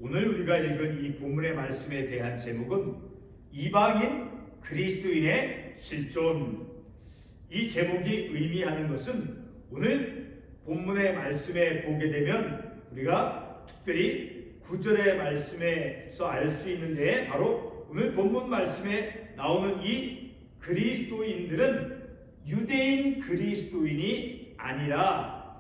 오늘 우리가 읽은 이 본문의 말씀에 대한 제목은 이방인 그리스도인의 실존. 이 제목이 의미하는 것은 오늘 본문의 말씀에 보게 되면 우리가 특별히 9절의 말씀에서 알 수 있는데, 바로 오늘 본문 말씀에 나오는 이 그리스도인들은 유대인 그리스도인이 아니라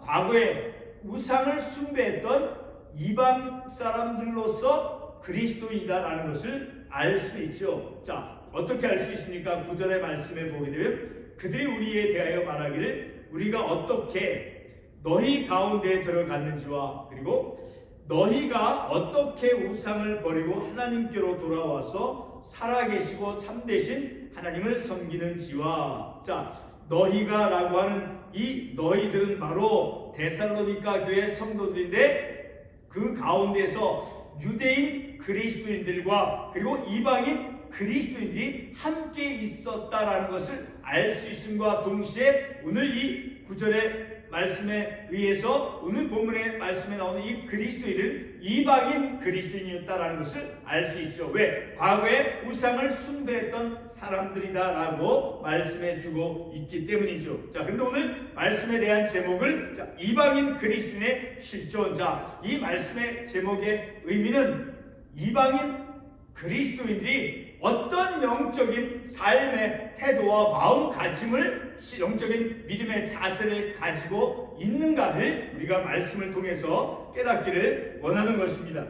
과거에 우상을 숭배했던 이방 사람들로서 그리스도인이다라는 것을 알 수 있죠. 자, 어떻게 알 수 있습니까? 9절의 말씀에 보게 되면 그들이 우리에 대하여 말하기를 우리가 어떻게 너희 가운데에 들어갔는지와 그리고 너희가 어떻게 우상을 버리고 하나님께로 돌아와서 살아계시고 참되신 하나님을 섬기는지와. 자, 너희가 라고 하는 이 너희들은 바로 데살로니가 교회 성도들인데, 그 가운데서 유대인 그리스도인들과 그리고 이방인 그리스도인들이 함께 있었다라는 것을 알 수 있음과 동시에 오늘 이 9절의 말씀에 의해서 오늘 본문의 말씀에 나오는 이 그리스도인은 이방인 그리스도인이었다라는 것을 알 수 있죠. 왜? 과거에 우상을 숭배했던 사람들이다라고 말씀해 주고 있기 때문이죠. 자, 근데 오늘 말씀에 대한 제목을 이방인 그리스도인의 실존. 자, 이 말씀의 제목의 의미는 이방인 그리스도인들이 어떤 영적인 삶의 태도와 마음가짐을, 영적인 믿음의 자세를 가지고 있는가를 우리가 말씀을 통해서 깨닫기를 원하는 것입니다.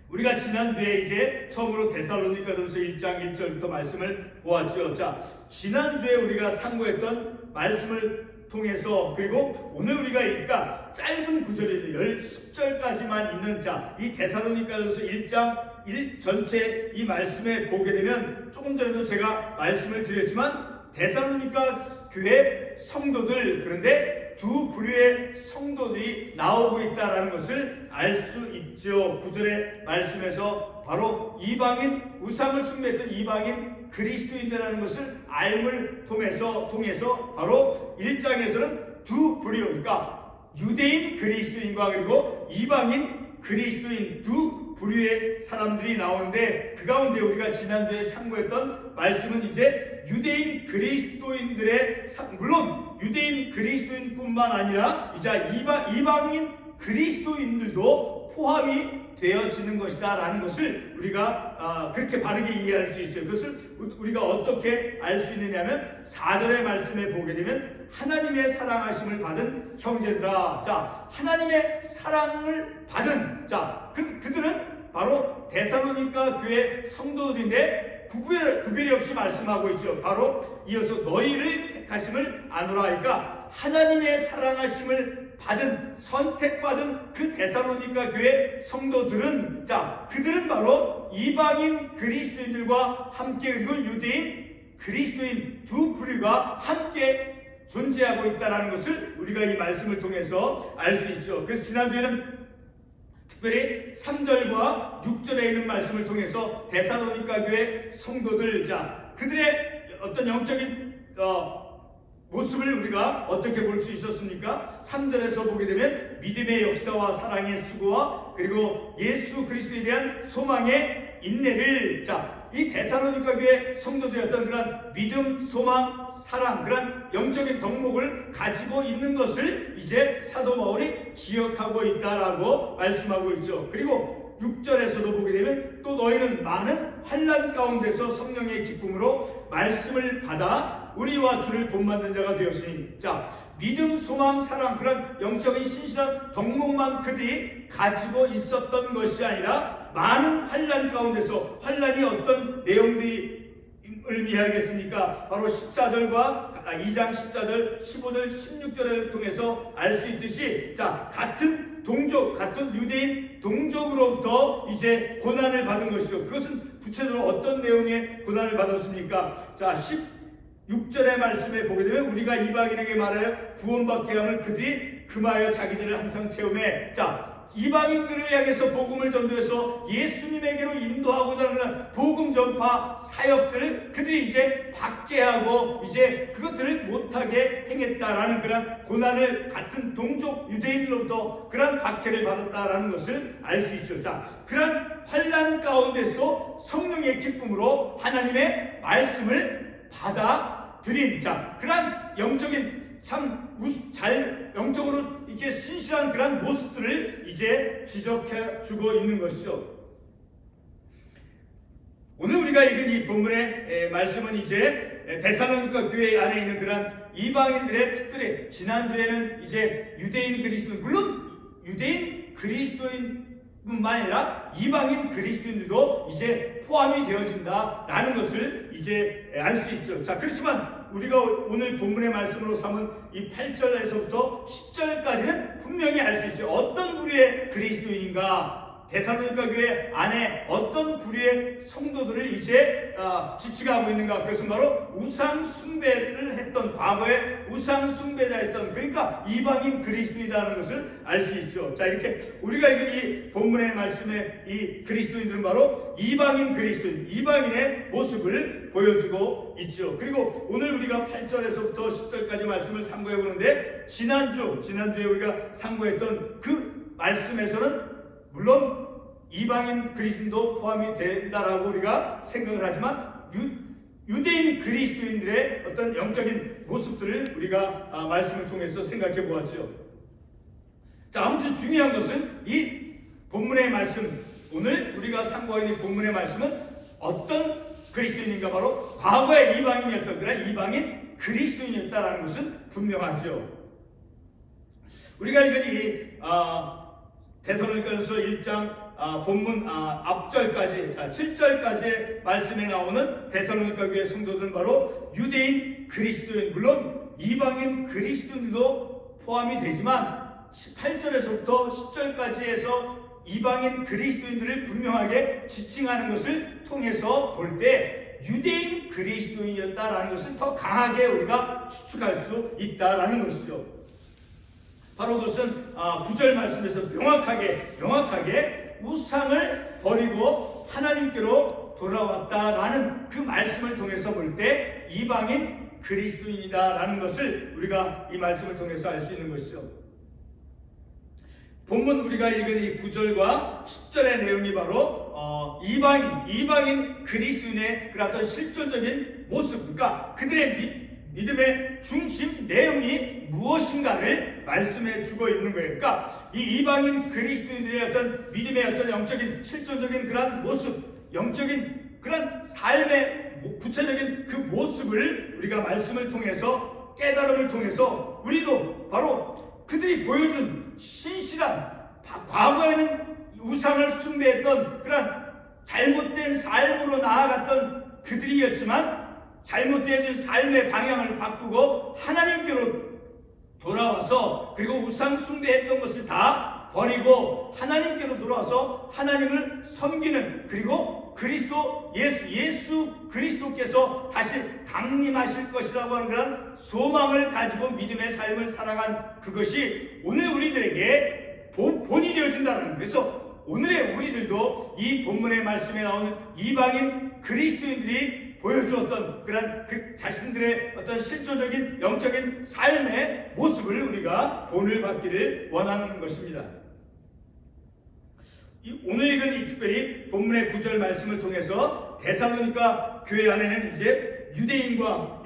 우리가 지난주에 이제 처음으로 데살로니가전서 1장 1절부터 말씀을 보았죠. 자, 지난주에 우리가 상고했던 말씀을 통해서, 그리고 오늘 우리가 읽으니까 짧은 구절이 10절까지만 있는 이 데살로니가전서 1장 1 전체 이 말씀에 보게 되면, 조금 전에도 제가 말씀을 드렸지만 데살로니가 교회 성도들, 그런데 두 부류의 성도들이 나오고 있다라는 것을 알 수 있죠. 9절의 말씀에서 바로 이방인, 우상을 숭배했던 이방인 그리스도인이라는 것을 알물 통해서 바로 1장에서는 두 부류, 그러니까 유대인 그리스도인과 그리고 이방인 그리스도인 두 부류의 사람들이 나오는데, 그 가운데 우리가 지난주에 상고했던 말씀은 이제 유대인 그리스도인들의, 물론 유대인 그리스도인뿐만 아니라 이제 이방인 그리스도인들도 포함이 되어지는 것이다 라는 것을 우리가 그렇게 바르게 이해할 수 있어요. 그것을 우리가 어떻게 알 수 있느냐면 4절의 말씀에 보게 되면 하나님의 사랑하심을 받은 형제들아. 자, 하나님의 사랑을 받은, 자, 그들은 바로 데살로니가 교회 성도들인데 구별이 없이 말씀하고 있죠. 바로 이어서 너희를 택하심을 아노라. 그러니까 하나님의 사랑하심을 받은, 선택받은 그 데살로니가 교회 성도들은, 자, 그들은 바로 이방인 그리스도인들과 함께, 그리고 유대인 그리스도인 두 부류가 함께 존재하고 있다는 것을 우리가 이 말씀을 통해서 알 수 있죠. 그래서 지난주에는 특별히 3절과 6절에 있는 말씀을 통해서 데살로니가 교회 성도들, 자, 그들의 어떤 영적인 모습을 우리가 어떻게 볼 수 있었습니까? 3절에서 보게 되면 믿음의 역사와 사랑의 수고와 그리고 예수 그리스도에 대한 소망의 인내를, 자, 이 데살로니가 교회 성도들의 어떤 그런 믿음, 소망, 사랑, 그런 영적인 덕목을 가지고 있는 것을 이제 사도 바울이 기억하고 있다라고 말씀하고 있죠. 그리고 6절에서도 보게 되면 또 너희는 많은 환난 가운데서 성령의 기쁨으로 말씀을 받아 우리와 주를 본받는 자가 되었으니. 자, 믿음, 소망, 사랑, 그런 영적인 신실한 덕목만 그들이 가지고 있었던 것이 아니라 많은 환난 가운데서, 환난이 어떤 내용들이 의미하겠습니까? 바로 14절과 2장 14절, 15절, 16절을 통해서 알 수 있듯이, 자, 같은 동족, 같은 유대인 동족으로부터 이제 고난을 받은 것이죠. 그것은 구체적으로 어떤 내용의 고난을 받았습니까? 자, 16절의 말씀에 보게 되면 우리가 이방인에게 말하여 구원받게 함을 그들이 금하여 자기들을 항상 채우매. 자, 이방인들을 향해서 복음을 전도해서 예수님에게로 인도하고자 하는 복음 전파 사역들을 그들이 이제 받게 하고 이제 그것들을 못하게 행했다라는 그런 고난을 같은 동족 유대인으로부터 그런 박해를 받았다라는 것을 알 수 있죠. 자, 그런 환난 가운데서도 성령의 기쁨으로 하나님의 말씀을 받아들인 그런 영적인 영적으로 이렇게 신실한 그런 모습들을 이제 지적해 주고 있는 것이죠. 오늘 우리가 읽은 이 본문의 말씀은 이제 데살로니가 교회 안에 있는 그런 이방인들의 특별히 지난주에는 이제 유대인 그리스도인, 물론 유대인 그리스도인뿐만 아니라 이방인 그리스도인들도 이제 포함이 되어진다라는 것을 이제 알 수 있죠. 자, 그렇지만 우리가 오늘 본문의 말씀으로 삼은 이 8절에서부터 10절까지는 분명히 알 수 있어요. 어떤 부류의 그리스도인인가, 데살로니가 교회 안에 어떤 부류의 성도들을 이제 지칭하고 있는가. 그것은 바로 우상 숭배를 했던, 과거에 우상 숭배자였던, 그러니까 이방인 그리스도인이라는 것을 알 수 있죠. 자, 이렇게 우리가 읽은 이 본문의 말씀에 이 그리스도인들은 바로 이방인 그리스도인, 이방인의 모습을 보여주고 있죠. 그리고 오늘 우리가 8절에서부터 10절까지 말씀을 상고해 보는데, 지난주에 우리가 상고했던 그 말씀에서는 물론 이방인 그리스도인도 포함이 된다라고 우리가 생각을 하지만 유대인 그리스도인들의 어떤 영적인 모습들을 우리가 말씀을 통해서 생각해 보았죠. 자, 아무튼 중요한 것은 이 본문의 말씀, 오늘 우리가 상고하는 이 본문의 말씀은 어떤 그리스도인인가, 바로 과거의 이방인이었던 그런 이방인 그리스도인이었다라는 것은 분명하죠. 우리가 읽은 이 데살로니가전서 1장 본문 앞절까지, 7절까지의 말씀에 나오는 데살로니가 교회 성도들은 바로 유대인 그리스도인, 물론 이방인 그리스도인도 포함이 되지만 8절에서부터 10절까지 해서 이방인 그리스도인들을 분명하게 지칭하는 것을 통해서 볼 때 유대인 그리스도인이었다라는 것을 더 강하게 우리가 추측할 수 있다라는 것이죠. 바로 그것은 9절 말씀에서 명확하게 우상을 버리고 하나님께로 돌아왔다라는 그 말씀을 통해서 볼 때 이방인 그리스도인이다라는 것을 우리가 이 말씀을 통해서 알 수 있는 것이죠. 본문 우리가 읽은 이 9절과 10절의 내용이 바로 이방인 그리스도인의 그 어떤 실존적인 모습, 그러니까 그들의 믿음의 중심 내용이 무엇인가를 말씀해 주고 있는 거예요. 그러니까 이 이방인 그리스도인들의 어떤 믿음의 어떤 영적인 실존적인 그런 모습, 영적인 그런 삶의 구체적인 그 모습을 우리가 말씀을 통해서, 깨달음을 통해서 우리도 바로 그들이 보여준 신실한, 과거에는 우상을 숭배했던 그런 잘못된 삶으로 나아갔던 그들이었지만 잘못된 삶의 방향을 바꾸고 하나님께로 돌아와서, 그리고 우상 숭배했던 것을 다 버리고 하나님께로 돌아와서 하나님을 섬기는, 그리고 예수 그리스도께서 다시 강림하실 것이라고 하는 그런 소망을 가지고 믿음의 삶을 살아간 그것이 오늘 우리들에게 본이 되어진다는 거예요. 그래서 오늘의 우리들도 이 본문의 말씀에 나오는 이방인 그리스도인들이 보여주었던 그런 그 자신들의 어떤 실존적인 영적인 삶의 모습을 우리가 본을 받기를 원하는 것입니다. 오늘 읽은 이 특별히 본문의 9절 말씀을 통해서 데살로니가 교회 안에는 이제 유대인과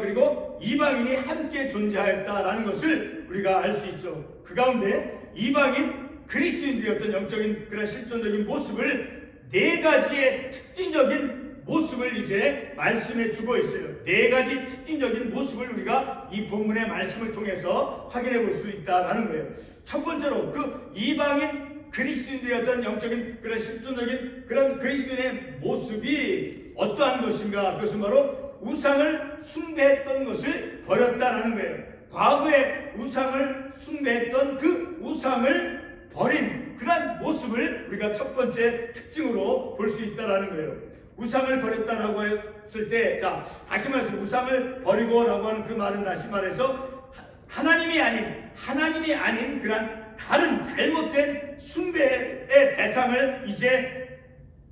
그리고 이방인이 함께 존재하였다라는 것을 우리가 알 수 있죠. 그 가운데 이방인 그리스도인들의 어떤 영적인 그런 실존적인 모습을 네 가지의 특징적인 모습을 이제 말씀해 주고 있어요. 네 가지 특징적인 모습을 우리가 이 본문의 말씀을 통해서 확인해 볼 수 있다라는 거예요. 첫 번째로 그 이방인 그리스도인들의 어떤 영적인 그런 실존적인 그런 그리스도인의 모습이 어떠한 것인가? 그것은 바로 우상을 숭배했던 것을 버렸다라는 거예요. 과거에 우상을 숭배했던 그 우상을 버린 그런 모습을 우리가 첫 번째 특징으로 볼 수 있다라는 거예요. 우상을 버렸다라고 했을 때, 다시 말해서 우상을 버리고라고 하는 그 말은 다시 말해서 하나님이 아닌 그런 다른 잘못된 숭배의 대상을 이제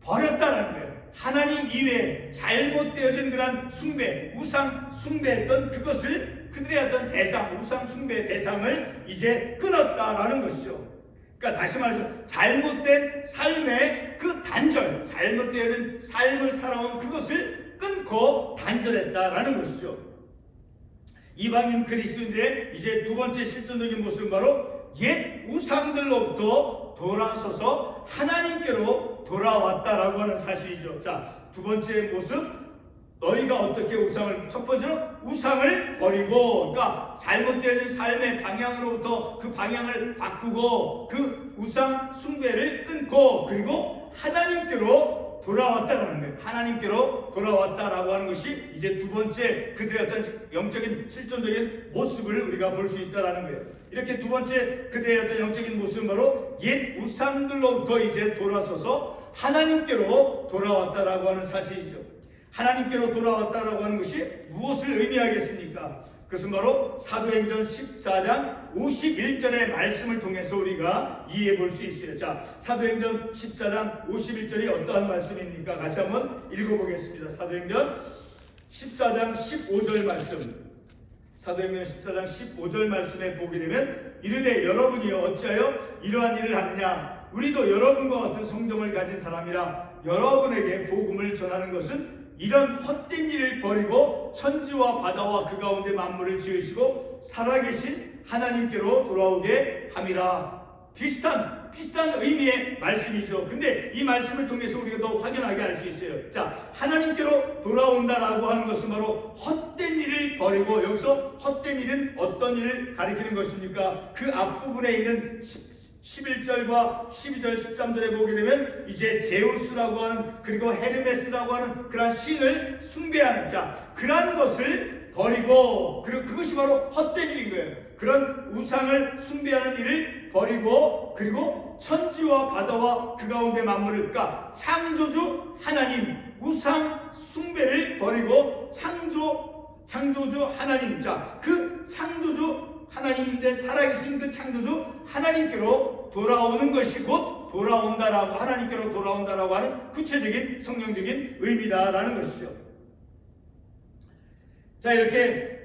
버렸다라는 거예요. 하나님 이외에 잘못되어진 그런 숭배, 우상 숭배했던 그것을, 그들의 어떤 대상, 우상 숭배의 대상을 이제 끊었다라는 것이죠. 그러니까 다시 말해서 잘못된 삶의 그 단절, 잘못되어진 삶을 살아온 그것을 끊고 단절했다라는 것이죠. 이방인 그리스도인들의 이제 두 번째 실존적인 모습은 바로 옛 우상들로부터 돌아서서 하나님께로 돌아왔다라고 하는 사실이죠. 자, 두 번째 모습, 너희가 어떻게 우상을, 첫 번째는 우상을 버리고, 그러니까 잘못되어진 삶의 방향으로부터 그 방향을 바꾸고 그 우상 숭배를 끊고, 그리고 하나님께로 돌아왔다라는 거예요. 하나님께로 돌아왔다라고 하는 것이 이제 두 번째 그들의 어떤 영적인 실존적인 모습을 우리가 볼 수 있다라는 거예요. 이렇게 두 번째 그들의 어떤 영적인 모습은 바로 옛 우상들로부터 이제 돌아서서 하나님께로 돌아왔다라고 하는 사실이죠. 하나님께로 돌아왔다라고 하는 것이 무엇을 의미하겠습니까? 그것은 바로 사도행전 14장 51절의 말씀을 통해서 우리가 이해해 볼 수 있어요. 자, 사도행전 14장 51절이 어떠한 말씀입니까? 같이 한번 읽어보겠습니다. 사도행전 14장 15절 말씀. 사도행전 14장 15절 말씀에 보게 되면 이르되 여러분이 어찌하여 이러한 일을 하느냐? 우리도 여러분과 같은 성정을 가진 사람이라 여러분에게 복음을 전하는 것은 이런 헛된 일을 버리고 천지와 바다와 그 가운데 만물을 지으시고 살아계신 하나님께로 돌아오게 함이라. 비슷한 의미의 말씀이죠. 근데 이 말씀을 통해서 우리가 더 확연하게 알 수 있어요. 자, 하나님께로 돌아온다라고 하는 것은 바로 헛된 일을 버리고, 여기서 헛된 일은 어떤 일을 가리키는 것입니까? 그 앞부분에 있는 11절과 12절, 13절에 보게 되면 이제 제우스라고 하는, 그리고 헤르메스라고 하는 그런 신을 숭배하는 자, 그런 것을 버리고, 그리고 그것이 바로 헛된 일인 거예요. 그런 우상을 숭배하는 일을 버리고, 그리고 천지와 바다와 그 가운데 만물을, 그러니까 창조주 하나님, 우상 숭배를 버리고 창조주 하나님, 자, 그 창조주 하나님인데 살아계신 그 창조주 하나님께로 돌아오는 것이 곧 돌아온다라고, 하나님께로 돌아온다라고 하는 구체적인 성경적인 의미다라는 것이죠. 자, 이렇게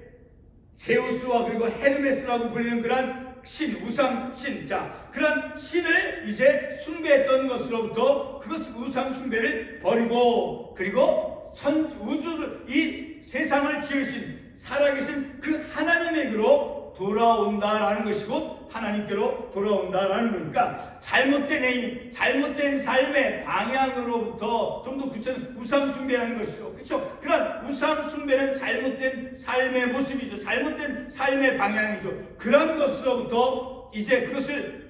제우스와 그리고 헤르메스라고 불리는 그런 신, 우상신, 자, 그런 신을 이제 숭배했던 것으로부터 그것 우상 숭배를 버리고, 그리고 우주를, 이 세상을 지으신 살아계신 그 하나님에게로 돌아온다라는 것이고 하나님께로 돌아온다라는 거니까, 잘못된 삶의 방향으로부터 좀 더 구체적인 우상 숭배하는 것이죠. 그렇죠? 그런 우상 숭배는 잘못된 삶의 모습이죠. 잘못된 삶의 방향이죠. 그런 것으로부터 이제 그것을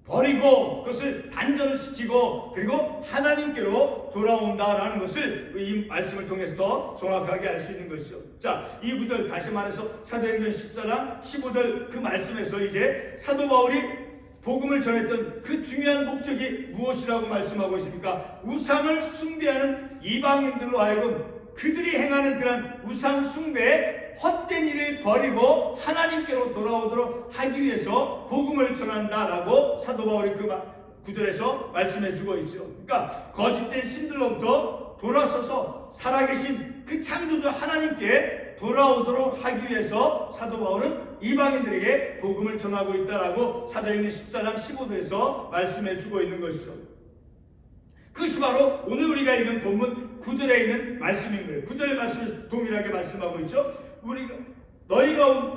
버리고 그것을 단절시키고 그리고 하나님께로 돌아온다라는 것을 이 말씀을 통해서 더 정확하게 알 수 있는 것이죠. 자, 이 구절 다시 말해서 사도행전 14장 15절 그 말씀에서 이제 사도 바울이 복음을 전했던 그 중요한 목적이 무엇이라고 말씀하고 있습니까? 우상을 숭배하는 이방인들로 하여금 그들이 행하는 그런 우상 숭배에 헛된 일을 버리고 하나님께로 돌아오도록 하기 위해서 복음을 전한다라고 사도 바울이 그 구절에서 말씀해 주고 있죠. 그러니까 거짓된 신들로부터 돌아서서 살아계신 그 창조주 하나님께 돌아오도록 하기 위해서 사도 바울은 이방인들에게 복음을 전하고 있다라고 사도행전 14장 15절에서 말씀해 주고 있는 것이죠. 그것이 바로 오늘 우리가 읽은 본문 9절에 있는 말씀인 거예요. 9절의 말씀을 동일하게 말씀하고 있죠.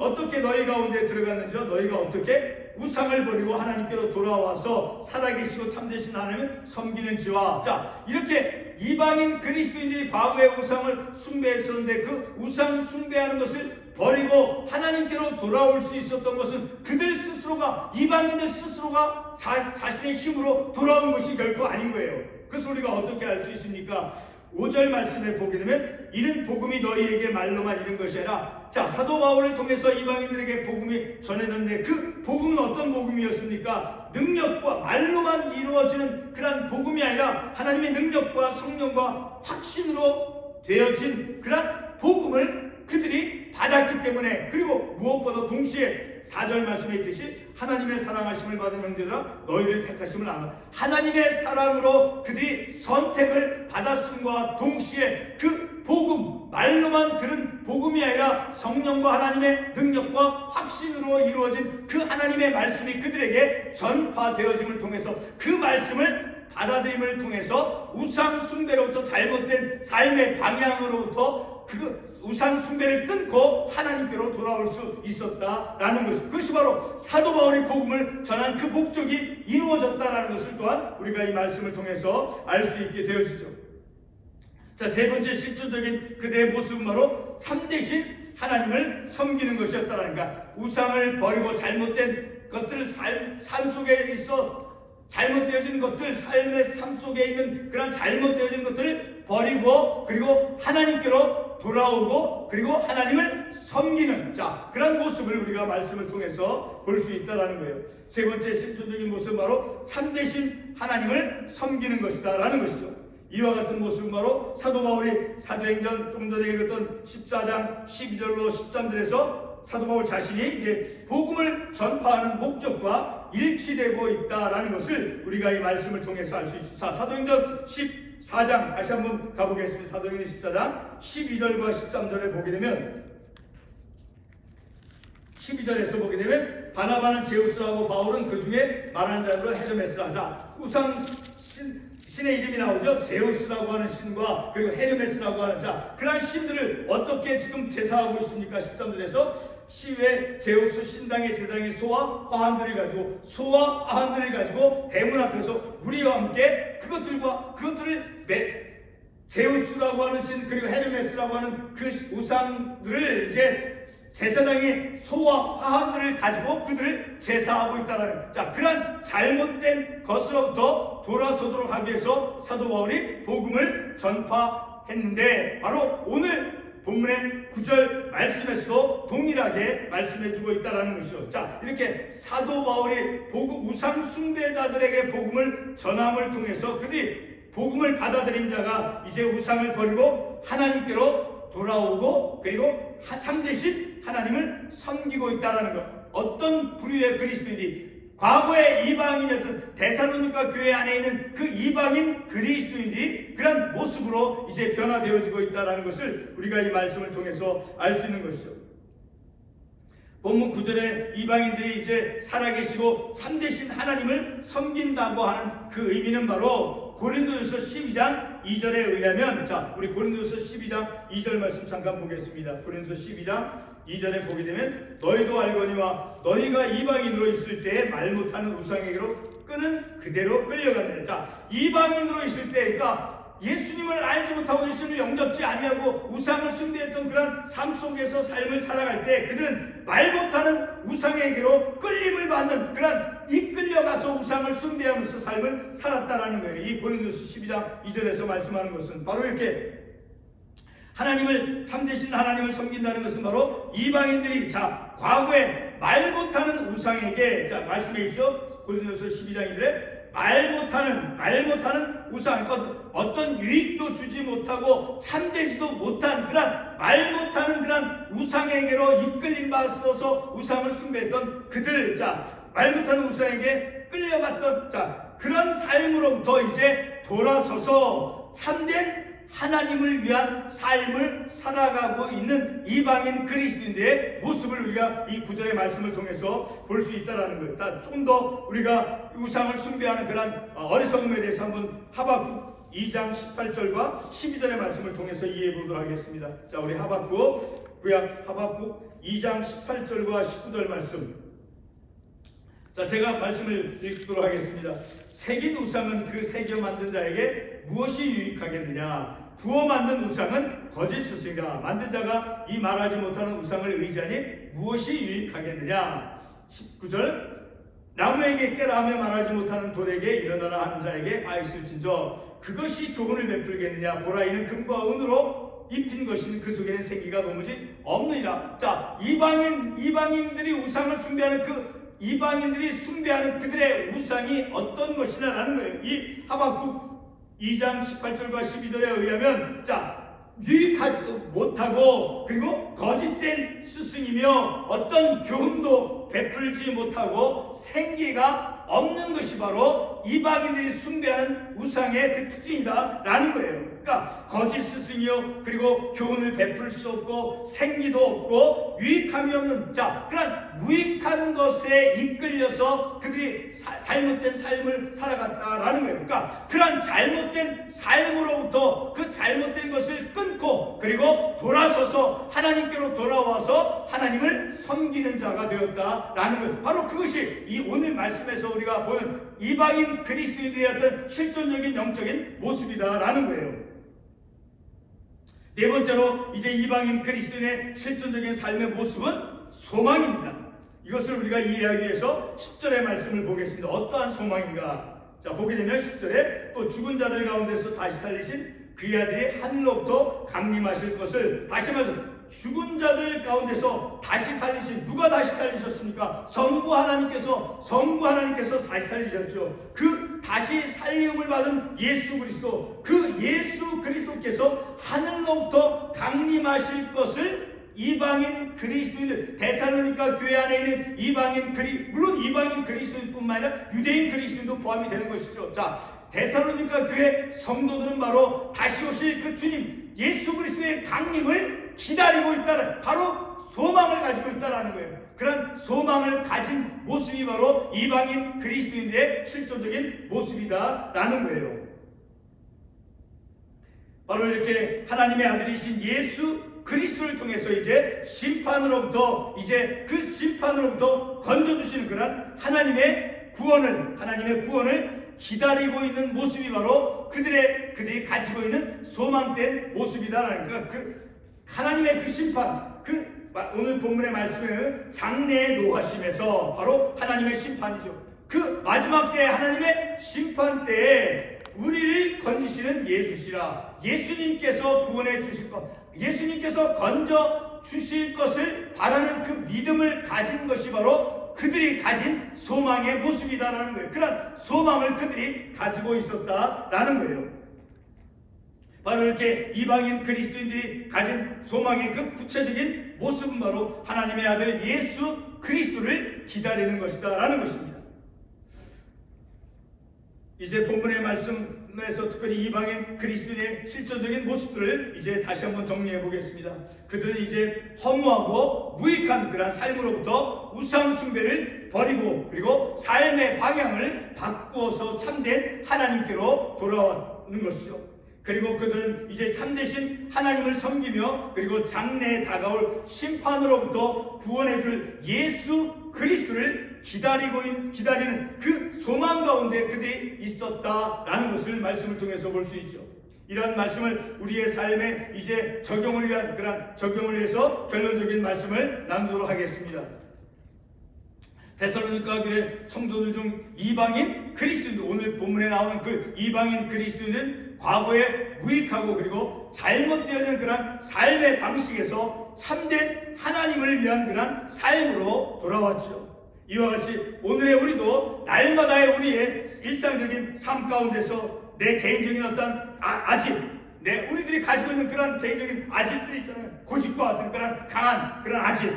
어떻게 너희 가운데 들어갔는지요? 너희가 어떻게 우상을 버리고 하나님께로 돌아와서 살아계시고 참되신 하나님을 섬기는지와, 자, 이렇게 이방인 그리스도인들이 과거에 우상을 숭배했었는데 그 우상 숭배하는 것을 버리고 하나님께로 돌아올 수 있었던 것은 그들 스스로가, 이방인들 스스로가 자신의 힘으로 돌아온 것이 결코 아닌 거예요. 그래서 우리가 어떻게 알 수 있습니까? 5절 말씀에 보게 되면 이는 복음이 너희에게 말로만 이른 것이 아니라, 자, 사도 바울을 통해서 이방인들에게 복음이 전해졌는데 그 복음은 어떤 복음이었습니까? 능력과 말로만 이루어지는 그런 복음이 아니라 하나님의 능력과 성령과 확신으로 되어진 그런 복음을 그들이 받았기 때문에, 그리고 무엇보다 동시에 4절 말씀에 있듯이 하나님의 사랑하심을 받은 형제들아 너희를 택하심을 아노라. 하나님의 사랑으로 그들이 선택을 받았음과 동시에 그 복음, 말로만 들은 복음이 아니라 성령과 하나님의 능력과 확신으로 이루어진 그 하나님의 말씀이 그들에게 전파되어짐을 통해서 그 말씀을 받아들임을 통해서 우상 숭배로부터 잘못된 삶의 방향으로부터 그 우상 숭배를 끊고 하나님께로 돌아올 수 있었다라는 것이, 그것이 바로 사도 바울이 복음을 전한 그 목적이 이루어졌다라는 것을 또한 우리가 이 말씀을 통해서 알 수 있게 되어지죠. 자, 세 번째 실존적인 그대의 모습은 바로 참되신 하나님을 섬기는 것이었다라니까. 우상을 버리고 잘못된 것들을 삶 속에 있어 잘못되어진 것들, 삶의 삶 속에 있는 그런 잘못되어진 것들을 버리고 그리고 하나님께로 돌아오고 그리고 하나님을 섬기는 그런 모습을 우리가 말씀을 통해서 볼 수 있다는 거예요. 세 번째 실존적인 모습은 바로 참되신 하나님을 섬기는 것이다 라는 것이죠. 이와 같은 모습은 바로 사도 바울이 사도행전 좀 전에 읽었던 14장 12절로 13절에서 사도 바울 자신이 이제 복음을 전파하는 목적과 일치되고 있다라는 것을 우리가 이 말씀을 통해서 알 수 있죠. 자, 사도행전 14장 다시 한번 가보겠습니다. 사도행전 14장 12절과 13절에 보게 되면 12절에서 보게 되면 바나바는 제우스라고 바울은 그 중에 말하는 자로 헤르메스라. 자, 우상 신의 이름이 나오죠. 제우스라고 하는 신과 그리고 헤르메스라고 하는 그러한 신들을 어떻게 지금 제사하고 있습니까? 13절에서 시외 제우스 신당의 제장이 소와 화환들을 가지고 대문 앞에서 무리와 함께 그것들을 제우스라고 하는 신 그리고 헤르메스라고 하는 그 우상들을 이제 제사장이 소와 화환들을 가지고 그들을 제사하고 있다는 그런 잘못된 것으로부터 돌아서도록 하기 위해서 사도 바울이 복음을 전파했는데 바로 오늘 본문의 9절 말씀에서도 동일하게 말씀해주고 있다는 것이죠. 자, 이렇게 사도 바울이 우상 숭배자들에게 복음을 전함을 통해서 그들이 복음을 받아들인 자가 이제 우상을 버리고 하나님께로 돌아오고 그리고 참되신 하나님을 섬기고 있다는 것. 어떤 부류의 그리스도인이 과거의 이방인이었던 데살로니가 교회 안에 있는 그 이방인 그리스도인들이 그런 모습으로 이제 변화되어지고 있다는 것을 우리가 이 말씀을 통해서 알 수 있는 것이죠. 본문 9절에 이방인들이 이제 살아계시고 참되신 하나님을 섬긴다고 하는 그 의미는 바로 고린도전서 12장 2절에 의하면 우리 고린도전서 12장 2절 말씀 잠깐 보겠습니다. 고린도전서 12장 2절에 보게 되면 너희도 알거니와 너희가 이방인으로 있을 때에 말 못하는 우상에게로 끄는 그대로 끌려간다. 이방인으로 있을 때 그러니까 예수님을 알지 못하고 예수님을 영접지 아니하고 우상을 숭배했던 그런 삶 속에서 삶을 살아갈 때 그들은 말 못하는 우상에게로 끌림을 받는 그런 이끌려가서 우상을 숭배하면서 삶을 살았다라는 거예요. 이 고린도서 12장 2절에서 말씀하는 것은 바로 이렇게 참되신 하나님을 섬긴다는 것은 바로 이방인들이 과거에 말 못하는 우상에게 말씀해 있죠. 고린도서 12장 2절에 말 못하는 우상, 어떤 유익도 주지 못하고 참되지도 못한 그런 말 못하는 그런 우상에게로 이끌림 받아서 우상을 숭배했던 그들, 말 못하는 우상에게 끌려갔던 그런 삶으로부터 이제 돌아서서 참된 하나님을 위한 삶을 살아가고 있는 이방인 그리스도인들의 모습을 우리가 이 구절의 말씀을 통해서 볼 수 있다는 거예요. 조금 더 우리가 우상을 숭배하는 그런 어리석음에 대해서 한번 하박국 2장 18절과 12절의 말씀을 통해서 이해해 보도록 하겠습니다. 우리 구약 하박국 2장 18절과 19절 말씀. 제가 말씀을 읽도록 하겠습니다. 새긴 우상은 그 새겨 만든 자에게 무엇이 유익하겠느냐? 부어 만든 우상은 거짓 스승이라. 만든 자가 이 말하지 못하는 우상을 의지하니 무엇이 유익하겠느냐? 19절 나무에게 깨라 하며 말하지 못하는 돌에게 일어나라 하는 자에게 아있을진저 그것이 교훈을 베풀겠느냐? 보라 이는 금과 은으로 입힌 것인 그 속에는 생기가 도무지 없느니라. 이방인들이 우상을 숭배하는 이방인들이 숭배하는 그들의 우상이 어떤 것이냐라는 거예요. 이 하박국 2장 18절과 12절에 의하면 유익하지도 못하고 그리고 거짓된 스승이며 어떤 교훈도 베풀지 못하고 생기가 없는 것이 바로 이방인들이 숭배하는 우상의 그 특징이다라는 거예요. 그러니까 거짓 스승이요, 그리고 교훈을 베풀 수 없고 생기도 없고 유익함이 없는 그런 무익한 것에 이끌려서 그들이 잘못된 삶을 살아갔다라는 거예요. 그러니까 그런 잘못된 삶으로부터 그 잘못된 것을 끊고 그리고 돌아서서 하나님께로 돌아와서 하나님을 섬기는 자가 되었다라는 거예요. 바로 그것이 이 오늘 말씀에서 우리가 보는 이방인 그리스도인들의 어떤 실존적인 영적인 모습이다라는 거예요. 네 번째로 이제 이방인 그리스도인의 실존적인 삶의 모습은 소망입니다. 이것을 우리가 이해하기 위해서 10절의 말씀을 보겠습니다. 어떠한 소망인가? 자, 보게 되면 10절에 또 죽은 자들 가운데서 다시 살리신 그의 아들이 하늘로부터 강림하실 것을, 다시 말해서 죽은 자들 가운데서 다시 살리신, 누가 다시 살리셨습니까? 성부 하나님께서 다시 살리셨죠. 그 다시 살림을 받은 예수 그리스도, 그 예수 그리스도께서 하늘로부터 강림하실 것을 이방인 그리스도인들, 데살로니가 교회 안에 있는 물론 이방인 그리스도인뿐만 아니라 유대인 그리스도인도 포함이 되는 것이죠. 자, 데살로니가 교회 성도들은 바로 다시 오실 그 주님 예수 그리스도의 강림을 기다리고 있다는, 바로 소망을 가지고 있다는 거예요. 그런 소망을 가진 모습이 바로 이방인 그리스도인들의 실존적인 모습이다라는 거예요. 바로 이렇게 하나님의 아들이신 예수 그리스도를 통해서 이제 심판으로부터 건져주시는 그런 하나님의 구원을 기다리고 있는 모습이 바로 그들이 가지고 있는 소망된 모습이다라는 거예요. 그 하나님의 그 심판, 오늘 본문의 말씀은 장래의 노하심에서 바로 하나님의 심판이죠. 그 마지막 때 하나님의 심판 때에 우리를 건지시는 예수시라. 예수님께서 구원해 주실 것, 예수님께서 건져 주실 것을 바라는 그 믿음을 가진 것이 바로 그들이 가진 소망의 모습이다라는 거예요. 그런 소망을 그들이 가지고 있었다라는 거예요. 바로 이렇게 이방인 그리스도인들이 가진 소망의 그 구체적인 모습은 바로 하나님의 아들 예수 그리스도를 기다리는 것이다라는 것입니다. 이제 본문의 말씀에서 특별히 이방인 그리스도인의 실존적인 모습들을 이제 다시 한번 정리해 보겠습니다. 그들은 이제 허무하고 무익한 그러한 삶으로부터 우상 숭배를 버리고 그리고 삶의 방향을 바꾸어서 참된 하나님께로 돌아오는 것이죠. 그리고 그들은 이제 참되신 하나님을 섬기며 그리고 장래에 다가올 심판으로부터 구원해 줄 예수 그리스도를 기다리는 그 소망 가운데 그들이 있었다라는 것을 말씀을 통해서 볼 수 있죠. 이런 말씀을 우리의 삶에 이제 적용을 위해서 결론적인 말씀을 나누도록 하겠습니다. 데살로니가 교회 성도들 중 이방인 그리스도인들, 오늘 본문에 나오는 그 이방인 그리스도인은 과거에 무익하고 그리고 잘못되어진 그런 삶의 방식에서 참된 하나님을 위한 그런 삶으로 돌아왔죠. 이와 같이 오늘의 우리도 날마다의 우리의 일상적인 삶 가운데서 내 개인적인 어떤 우리들이 가지고 있는 그런 개인적인 아집들이 있잖아요. 고집과 같은 그런 강한 그런 아집.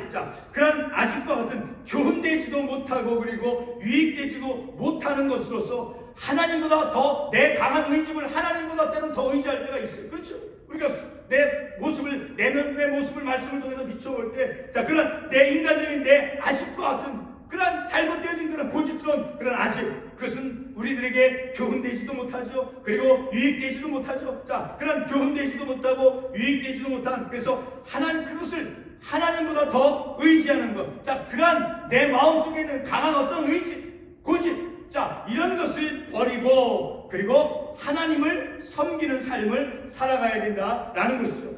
그런 아집과 같은 교훈되지도 못하고 그리고 유익되지도 못하는 것으로서 하나님보다 더 내 강한 의집을 하나님보다 때로는 더 의지할 때가 있어요. 그렇죠? 우리가 내 모습을 말씀을 통해서 비춰볼 때, 그런 내 인간적인 내 아집과 같은 그런 잘못되어진 그런 고집스러운 그런 아집, 그것은 우리들에게 교훈되지도 못하죠. 그리고 유익되지도 못하죠. 그런 교훈되지도 못하고 유익되지도 못한, 그래서 그것을 하나님보다 더 의지하는 것, 그런 내 마음속에 있는 강한 어떤 의지, 고집, 이런 것을 버리고 그리고 하나님을 섬기는 삶을 살아가야 된다라는 것이죠.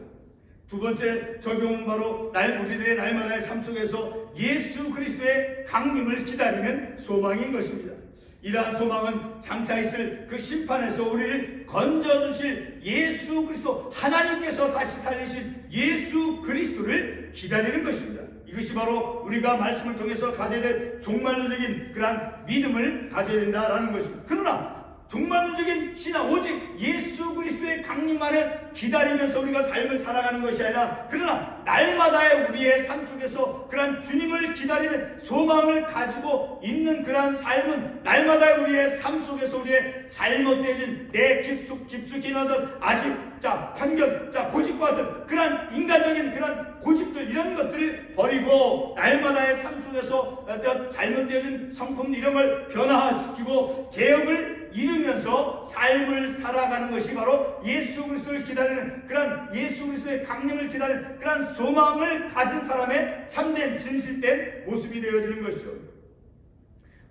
두 번째 적용은 바로 우리들의 날마다의 삶 속에서 예수 그리스도의 강림을 기다리는 소망인 것입니다. 이러한 소망은 장차 있을 그 심판에서 우리를 건져주실 예수 그리스도, 하나님께서 다시 살리신 예수 그리스도를 기다리는 것입니다. 이것이 바로 우리가 말씀을 통해서 가져야 될 종말론적인 그러한 믿음을 가져야 된다라는 것입니다. 그러나 종말론적인 신앙, 오직 예수 그리스도의 강림만을 기다리면서 우리가 삶을 살아가는 것이 아니라, 그러나 날마다의 우리의 삶 속에서 그러한 주님을 기다리는 소망을 가지고 있는 그러한 삶은, 날마다의 우리의 삶 속에서 우리의 잘못되어진 내 깊숙이 넣은 아직 편견, 고집과 같은 그러한 인간적인 그러한 고집들, 이런 것들을 버리고 날마다의 삶 속에서 잘못되어진 성품 이런 걸 변화시키고 개혁을 이루면서 삶을 살아가는 것이 바로 예수 그리스도를 기다리는, 그런 예수 그리스도의 강림을 기다리는 그런 소망을 가진 사람의 참된 진실된 모습이 되어지는 것이죠.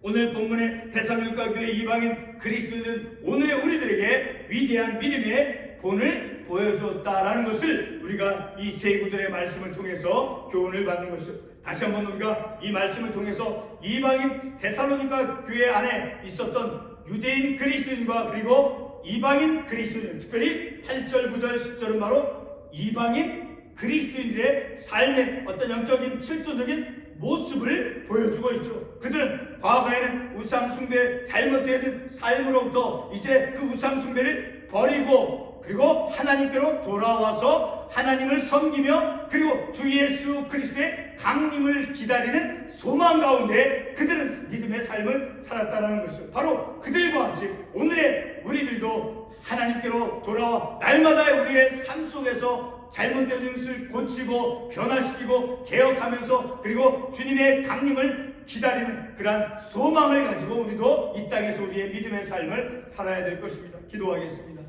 오늘 본문의 데살로니가 교회 이방인 그리스도인은 오늘의 우리들에게 위대한 믿음의 본을 보여주었다라는 것을 우리가 이 세 구절의 말씀을 통해서 교훈을 받는 것이죠. 다시 한번 우리가 이 말씀을 통해서 이방인 데살로니가 교회 안에 있었던 유대인 그리스도인과 그리고 이방인 그리스도인, 특별히 8절, 9절, 10절은 바로 이방인 그리스도인들의 삶의 어떤 영적인 실존적인 모습을 보여주고 있죠. 그들은 과거에는 우상숭배, 잘못되어진 삶으로부터 이제 그 우상숭배를 버리고 그리고 하나님께로 돌아와서 하나님을 섬기며 그리고 주 예수 그리스도의 강림을 기다리는 소망 가운데 그들은 믿음의 삶을 살았다는 것이죠. 바로 그들과 같이 오늘의 우리들도 하나님께로 돌아와 날마다의 우리의 삶 속에서 잘못된 것을 고치고 변화시키고 개혁하면서 그리고 주님의 강림을 기다리는 그러한 소망을 가지고 우리도 이 땅에서 우리의 믿음의 삶을 살아야 될 것입니다. 기도하겠습니다.